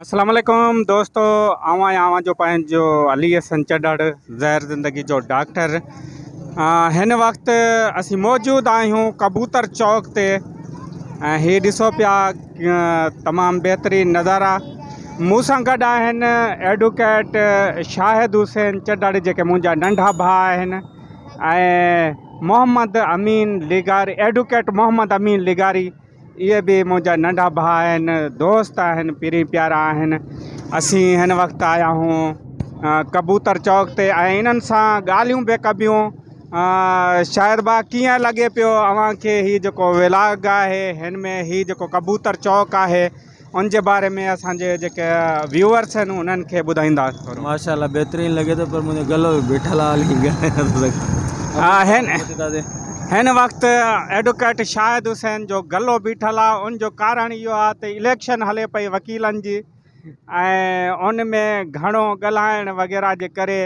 अस्सलाम वालेकुम दोस्तों। आवां जो पंहिंजो अली हसन चढ़ड़ ज़हर ज़िंदगी जो डॉक्टर हिन वक्त असी मौजूद आहियूं कबूतर चौक ते। ही ॾिसो पिया तमामु बहितरीन नज़ारा। मूंसां गॾु आहिनि एडवोकेट शाहिद हुसैन चढ़ड़ जेके मुंहिंजा नंढा भाउ आहिनि ऐं मोहम्मद अमीन लिगारी एडवोकेट मोहम्मद अमीन लिगारी ये भी मुंहिंजा नंढा भाउ आहिनि, दोस्त आहिनि, पीरी प्यारा आहिनि। असीं हिन वक़्तु आया हूँ कबूतर चौक ते ऐं इन्हनि सां ॻाल्हियूं बि कबियूं। शाहिद भाउ कीअं लॻे पियो अव्हांखे ही जेको व्लॉग आहे हिन में ही जेको कबूतर चौक आहे उन जे बारे में असांजे जेके व्यूअर्स आहिनि उन्हनि खे ॿुधाईंदा। माशाल्लाह बेहतरीन लगे तो पर मुझे गलो बैठा हिन वक़्तु एडवोकेट शाहिद हुसैन जो गलो बीठल आहे। उन जो कारण इहो आहे त इलेक्शन हले पई वकीलनि जी ऐं उन में घणो ॻाल्हाइण वग़ैरह जे करे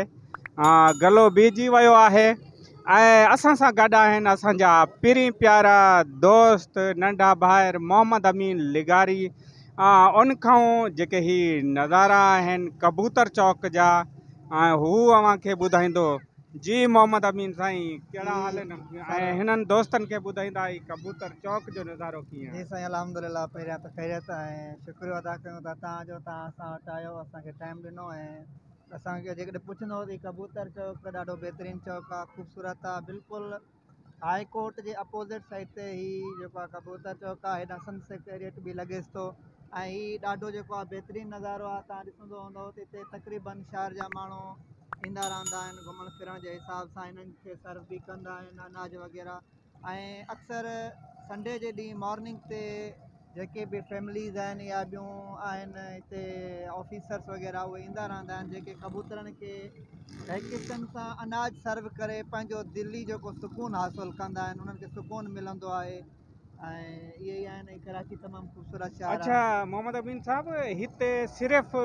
गलो बीजी वियो आहे। ऐं असां सां गॾु आहिनि असांजा पीरी प्यारा दोस्त नंढा भाइर मोहम्मद अमीन लिगारी। उन खां जेके ही नज़ारा आहिनि कबूतर चौक जा हू अव्हांखे ॿुधाईंदो। जी मोहम्मद अमीन साईं कहिड़ा हाल आहिनि ऐं हिननि दोस्तनि खे ॿुधाईंदा ही कबूतर चौक जो नज़ारो कीअं जी साईं अल्हम्दुलिल्लाह। पहिरियां त ख़ैरियत ऐं शुक्रिया अदा कयूं था तव्हांजो, तव्हां असां वटि आयो, असांखे टाइम ॾिनो ऐं असांखे जेकॾहिं पुछंदो त कबूतर चौक ॾाढो बहितरीनु चौक आहे, ख़ूबसूरत आहे। बिल्कुलु हाई कोर्ट जे अपोज़िट साइड ते ही जेको आहे कबूतर चौक आहे। हेॾां सन सेक्रेटेरिएट बि लॻेसि थो ऐं हीउ ॾाढो जेको आहे बहितरीनु नज़ारो आहे। तव्हां ॾिसंदो हूंदव त हिते तक़रीबन शहर जा माण्हू ईंदा रहंदा आहिनि घुमण फिरण जे हिसाब सां। इन्हनि खे सर्व बि कंदा आहिनि अनाज वग़ैरह। ऐं अक्सर संडे जे ॾींहुं मॉर्निंग ते जेके बि फैमिलीज़ आहिनि या ॿियूं आहिनि हिते ऑफिसर्स वग़ैरह उहे ईंदा रहंदा आहिनि जेके कबूतरनि खे हिकु किस्म सां अनाज सर्व करे पंहिंजो दिली जेको सुकून हासिलु कंदा आहिनि, उन्हनि खे सुकून मिलंदो आहे। ऐं इहे ई आहिनि। कराची तमामु ख़ूबसूरत शहर आहे। अच्छा मोहम्मद अमीन साहब, हिते सिर्फ़ु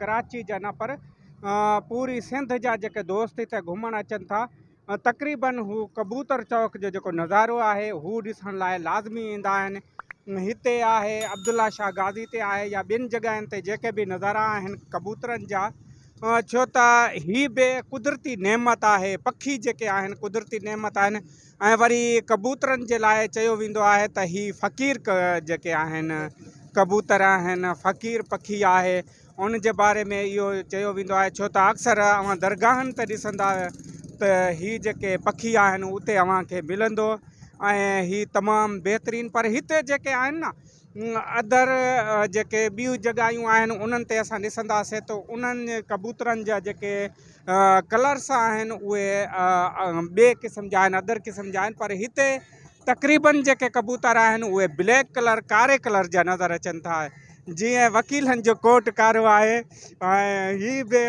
कराची जा न पर पूरी सिंध जा जेके दोस्त हिते घुमण अचनि था तक़रीबन हू कबूतर चौक जो जेको नज़ारो आहे हू ॾिसण लाइ लाज़मी ईंदा आहिनि। हिते आहे अब्दुल्ला शाह गाज़ी ते आहे या ॿिनि जॻहियुनि ते जेके बि नज़ारा आहिनि कबूतरनि जा, छो त ही बि कुदरती नेमत आहे। पखी जेके आहिनि कुदरती नेमत आहिनि ऐं वरी कबूतरनि जे लाइ चयो वेंदो आहे त ही फ़क़ीर जेके आहिनि कबूतर आहिनि फ़क़ीर पखी आहे। उन जे बारे में इहो चयो वेंदो आहे छो त अक्सर अव्हां दरगाहनि ते ॾिसंदा त ही जेके पखी आहिनि उते अव्हांखे मिलंदो ऐं ही तमामु बहितरीनु। पर हिते जेके आहिनि न अदर जेके ॿियूं जॻहियूं आहिनि उन्हनि ते असां ॾिसंदासीं त उन्हनि कबूतरनि जा जेके कलर्स आहिनि उहे ॿिए क़िस्म जा आहिनि, अदर क़िस्म जा आहिनि। पर हिते तक़रीबन जेके कबूतर आहिनि उहे ब्लैक कलर कारे कलर जा नज़र अचनि था। जीअं वकीलनि जो कोट कारो आहे ऐं हीअ बि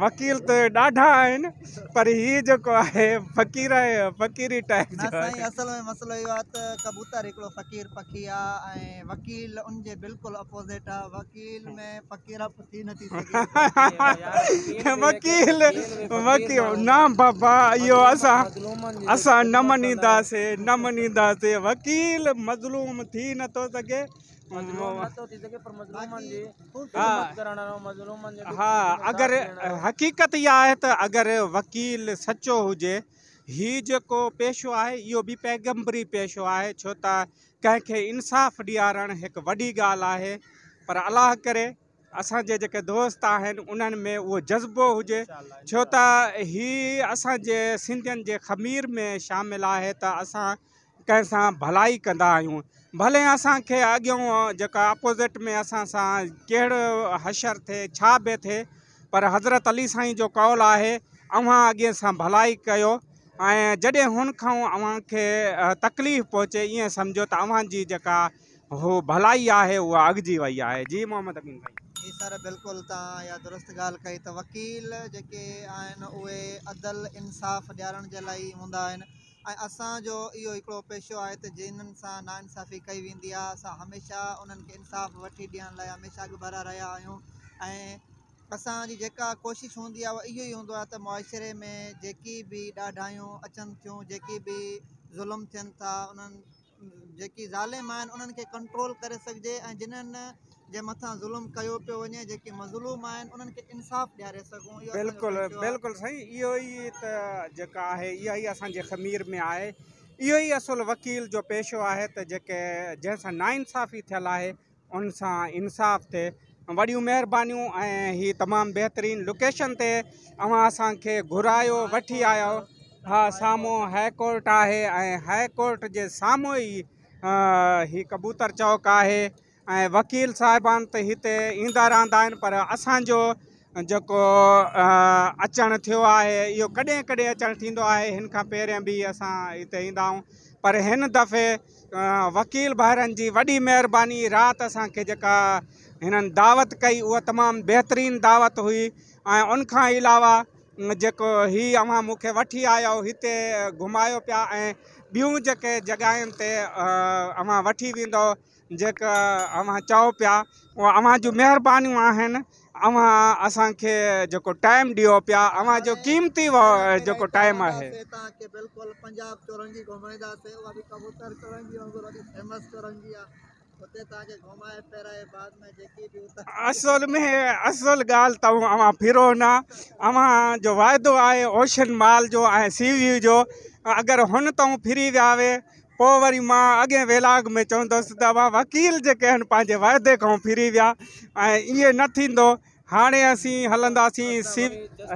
वकील त ॾाढा आहिनि पर हीअ जेको आहे फ़क़ीरी टाइप न साईं, असल में मसइलो इहो आहे त कबूतर हिकिड़ो फ़क़ीर पखी आहे ऐं वकील उन जे बिल्कुलु अपोज़िट आहे। वकील में फ़क़ीरप थी नथी सघे। वकील न बाबा, इहो असां न मञींदासीं। वकील मज़लूम थी नथो सघे। हा, अगरि हक़ीक़त इहा आहे त अगरि वकील सचो हुजे, हीउ जेको पेशो आहे इहो बि पैगम्बरी पेशो आहे, छो त कंहिंखे इंसाफ़ ॾियारणु हिकु वॾी ॻाल्हि आहे। पर अलाह करे असांजे जेके दोस्त आहिनि उन्हनि में उहो जज़्बो हुजे, छो त हीअ असांजे सिंधियुनि जे ख़मीर में शामिलु आहे त असां कंहिंसां भलाई कंदा आहियूं। भले असांखे अॻियों जेका अपोज़िट में असां सां कहिड़ो हशर थिए छा बि थिए, पर हज़रत अली साईं जो कौल आहे अव्हां अॻिए सां भलाई कयो ऐं जॾहिं हुन खां अव्हांखे तकलीफ़ पहुचे ईअं सम्झो त अव्हांजी जेका हो भलाई आहे उहा अॻिजी वई आहे। जी मोहम्मद अमीन भाई। जी सर, बिल्कुलु तव्हां इहा दुरुस्त ॻाल्हि कई त वकील जेके आहिनि उहे अदल इंसाफ़ ॾियारण जे लाइ हूंदा आहिनि ऐं असांजो इहो हिकिड़ो पेशो आहे त जिन्हनि सां नाइंसाफ़ी कई वेंदी आहे असां हमेशह उन्हनि खे इंसाफ़ वठी ॾियण लाइ हमेशह अॻिभरा रहिया आहियूं। ऐं असांजी जेका कोशिशि हूंदी आहे उहा इहो ई हूंदो आहे त मुआशिरे में जेकी बि ॾाढायूं अचनि थियूं, जेकी बि ज़ुल्म थियनि था, उन्हनि जेकी ज़ालिम आहिनि उन्हनि खे कंट्रोल करे सघिजे ऐं जिन्हनि जे मथां ज़ुल्म कयो पियो वञे, जेके मज़लूम आहिनि उन्हनि खे इंसाफ़ ॾियारे सघूं। इहो असांजो बिल्कुलु लक्ष्य आहे। बिल्कुलु सही, इहो ई त जेका आहे इहा ई असांजे ख़मीर में आहे। इहो ई असुलु वकील जो पेशो आहे त जेके जंहिंसां नाइंसाफ़ी थियल आहे उन सां इंसाफ़ थिए। वॾियूं महिरबानियूं ऐं हीअ तमामु बहितरीनु लोकेशन ते अवां असांखे घुरायो, वठी आया आहियो। हा, साम्हूं हाई कोर्ट आहे ऐं हाई कोर्ट जे साम्हूं ई हीअ कबूतर चौक आहे ऐं वकील साहिबान त हिते ईंदा रहंदा आहिनि, पर असांजो जेको अचणु थियो आहे इहो कॾहिं कॾहिं अचणु थींदो आहे। हिन खां पहिरियों बि असां हिते ईंदा आहियूं, पर हिन दफ़े वकील भाइरनि जी वॾी महिरबानी, राति असांखे जेका हिननि दावत कई उहा तमामु बहितरीनु दावत हुई। ऐं उनखां अलावा जेको हीअ अवां मूंखे वठी आया आहियो, हिते घुमायो पिया ऐं ॿियूं जेके जॻहियुनि ते अवां वठी वेंदो जेका अवां चओ पिया, उहा अवां जूं महिरबानियूं आहिनि। अवां असांखे जेको टाइम ॾियो पिया, अवां जो क़ीमती जेको टाइम आहे। तव्हांखे बिल्कुलु पंजाब चौरंगी घुमाईंदासीं, उहा बि कबूतर चौरंगी वांगुरु वॾी फेमस चौरंगी आहे। हुते तव्हांखे घुमाए फिराए बाद में जेकी बि असुल ॻाल्हि त अवां फिरो न, अवां जो वाइदो आहे ओशन माल जो ऐं सी व्यू जो, अगरि हुन तां फिरी विया हुए पोइ वरी मां अॻे वेलाग में चवंदुसि त अवां वकील जेके आहिनि पंहिंजे वाइदे खां फिरी विया ऐं इहे न थींदो। हाणे असीं हलंदासीं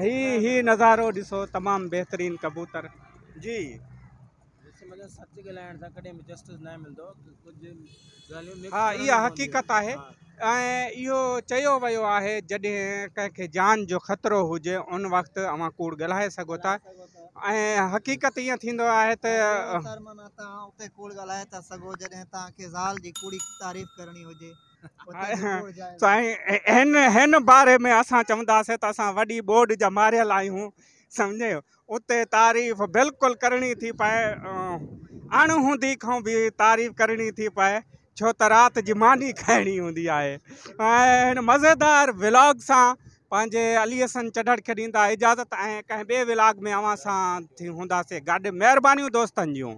ही नज़ारो ॾिसो, तमामु बहितरीनु कबूतर जी। सच ॻाल्हाइण सां कॾहिं बि जस्टिस न मिलंदो, कुझु ॻाल्हियूं हा, इहा हक़ीक़त आहे। ऐं इहो चयो वियो आहे जॾहिं कंहिंखे जान जो ख़तरो हुजे उन वक़्तु अवां कूड़ ॻाल्हाए सघो था, ऐं हक़ीक़त ईअं थींदो आहे त तव्हां उते कूड़ ॻाल्हाए था सघो जॾहिं तव्हांखे ज़ाल जी कूड़ी तारीफ़ करणी हुजे। साईं, हिन बारे में असां चवंदासीं त असां वॾी बोर्ड जा मारियल आहियूं, सम्झो। उते तारीफ़ बिल्कुलु करणी थी पए, अणहूंदी खां बि तारीफ़ करणी थी पए, छो त राति जी मानी खाइणी हूंदी आहे। ऐं हिन मज़ेदार व्लॉग सां पंहिंजे अली हसन चढ़ड़ खे ॾींदा इजाज़त, ऐं कंहिं ॿिए व्लॉग में अवां सां हूंदासीं गॾु। महिरबानियूं दोस्तनि जूं।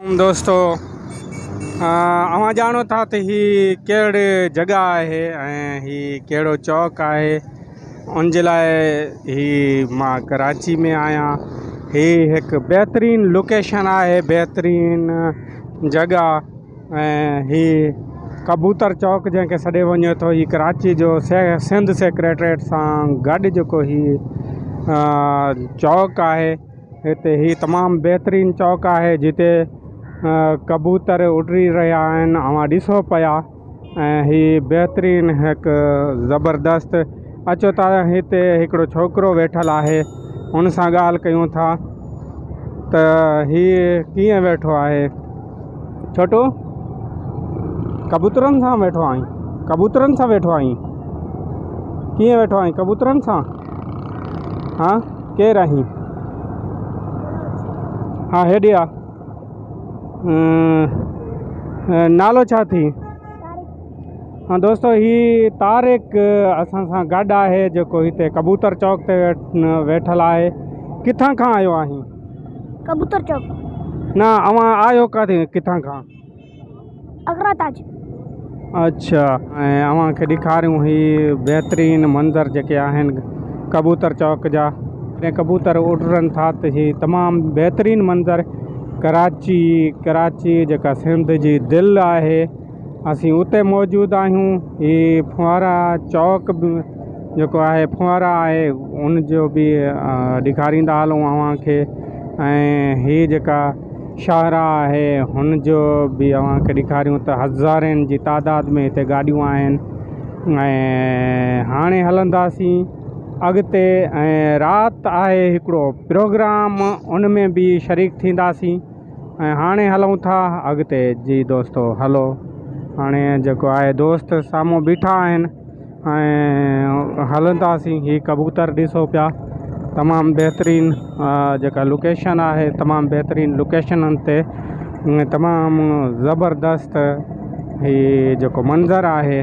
दोस्तो, अवां ॼाणो था त हीअ कहिड़े जॻह आहे ऐं हीअ कहिड़ो चौक आहे। उन जे लाइ ही मां कराची में आहियां। हीअ हिकु बहितरीनु लोकेशन आहे, बहितरीनु जॻह। ऐं हीअ कबूतर चौक जंहिंखे सॾे वञे थो, हीअ कराची जो सिंध सेक्रेटरेट सां गॾु जेको हीअ चौक आहे, हिते हीअ तमामु बहितरीनु चौक आहे जिते कबूतर उॾरी रहिया आहिनि, अवां ॾिसो पिया। ऐं हीअ बहितरीनु हिकु ज़बरदस्त, अचो था हिते हिकिड़ो छोकिरो वेठल आहे, हुन सां ॻाल्हि कयूं था त हीअ कीअं वेठो आहे। छोटू, कबूतरनि सां वेठो आहीं? कबूतरनि सां वेठो आहीं? कीअं वेठो आहीं? कबूतरनि सां? हा, केरु आहीं? हा, हेॾे आ। नालो छा थी? हाँ दोस्तो, ही तारिक असां सां गॾु आहे जेको हिते कबूतर चौक ते वेठल आहे। किथां खां आयो आहीं? कबूतर चौक। न, अवां आयो किथां खां? अगरा ताज। अच्छा, ऐं अवां खे ॾेखारियूं ही बहितरीनु मंज़र जेके आहिनि कबूतर चौक जा। कबूतर उॾरनि था त ही तमामु बहितरीनु मंज़र। कराची जेका सिंध जी दिलि आहे, असीं उते मौजूदु आहियूं। ही फुआरा चौक जेको आहे, फुआरा आहे, उनजो बि ॾेखारींदा हलूं अव्हांखे। ऐं हीअ जेका शाहरा आहे हुनजो बि अव्हांखे ॾेखारियूं त हज़ारनि जी तादाद में हिते गाॾियूं आहिनि। ऐं हाणे हलंदासीं अॻिते, ऐं राति आहे हिकिड़ो प्रोग्राम, उन में बि शरीक थींदासीं। ऐं हाणे हलूं था अॻिते जी दोस्तो। हलो, हाणे जेको आहे दोस्त साम्हूं बीठा आहिनि ऐं हलंदासीं। ही कबूतर ॾिसो पिया, तमामु बहितरीनु जेका लोकेशन आहे, तमामु बहितरीनु लोकेशननि ते तमामु ज़बरदस्त ही जेको मंज़र आहे